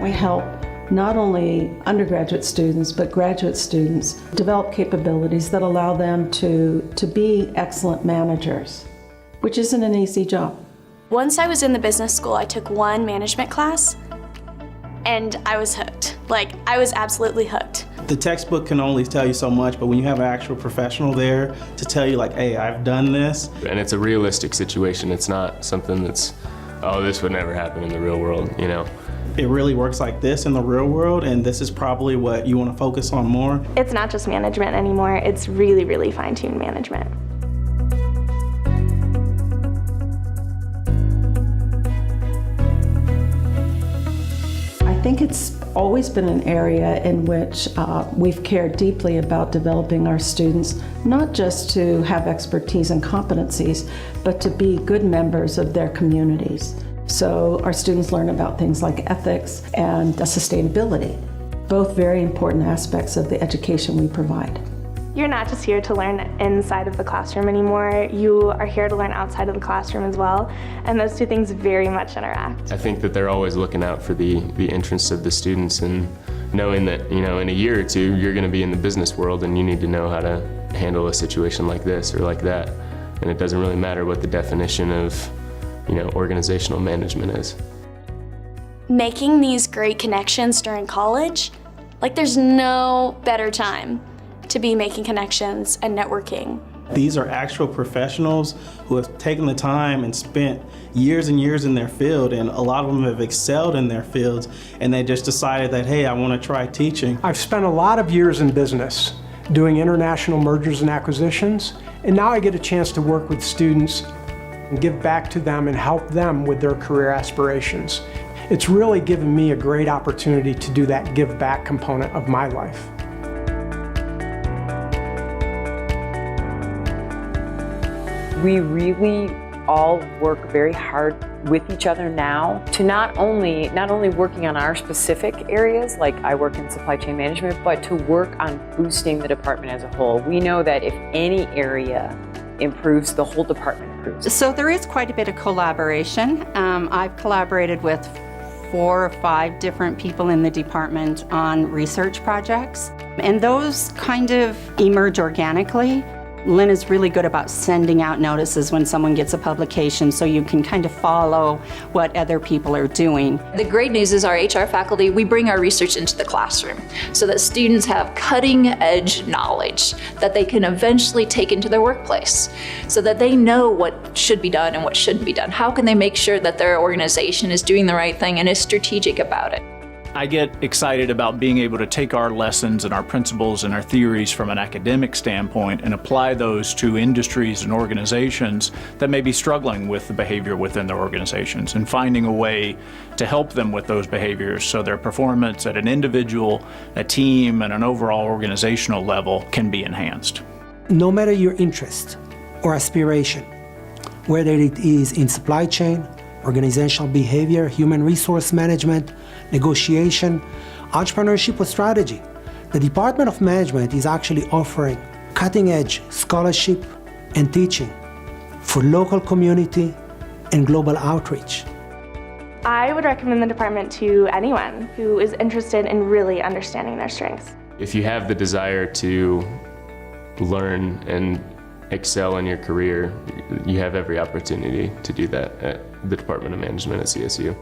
We help not only undergraduate students, but graduate students develop capabilities that allow them to be excellent managers, which isn't an easy job. Once I was in the business school, I took one management class, and I was hooked. I was absolutely hooked. The textbook can only tell you so much, but when you have an actual professional there to tell you hey, I've done this. And it's a realistic situation. It's not something that's, oh, this would never happen in the real world, you know. It really works like this in the real world, and this is probably what you want to focus on more. It's not just management anymore, it's really, really fine-tuned management. I think it's always been an area in which we've cared deeply about developing our students, not just to have expertise and competencies, but to be good members of their communities. So our students learn about things like ethics and sustainability, both very important aspects of the education we provide. You're not just here to learn inside of the classroom anymore, you are here to learn outside of the classroom as well, and those two things very much interact. I think that they're always looking out for the interests of the students, and knowing that, you know, in a year or two you're going to be in the business world and you need to know how to handle a situation like this or like that. And it doesn't really matter what the definition of, you know, organizational management is. Making these great connections during college, there's no better time to be making connections and networking. These are actual professionals who have taken the time and spent years and years in their field, and a lot of them have excelled in their fields, and they just decided that, hey, I want to try teaching. I've spent a lot of years in business doing international mergers and acquisitions, and now I get a chance to work with students and give back to them and help them with their career aspirations. It's really given me a great opportunity to do that give back component of my life. We really all work very hard with each other now to not only working on our specific areas, like I work in supply chain management, but to work on boosting the department as a whole. We know that if any area improves, the whole department improves. So there is quite a bit of collaboration. I've collaborated with 4 or 5 different people in the department on research projects, and those kind of emerge organically. Lynn is really good about sending out notices when someone gets a publication, so you can kind of follow what other people are doing. The great news is our HR faculty, we bring our research into the classroom so that students have cutting edge knowledge that they can eventually take into their workplace, so that they know what should be done and what shouldn't be done. How can they make sure that their organization is doing the right thing and is strategic about it? I get excited about being able to take our lessons and our principles and our theories from an academic standpoint and apply those to industries and organizations that may be struggling with the behavior within their organizations, and finding a way to help them with those behaviors so their performance at an individual, a team, and an overall organizational level can be enhanced. No matter your interest or aspiration, whether it is in supply chain, organizational behavior, human resource management, negotiation, entrepreneurship or strategy, the Department of Management is actually offering cutting-edge scholarship and teaching for local community and global outreach. I would recommend the department to anyone who is interested in really understanding their strengths. If you have the desire to learn and excel in your career, you have every opportunity to do that at the Department of Management at CSU.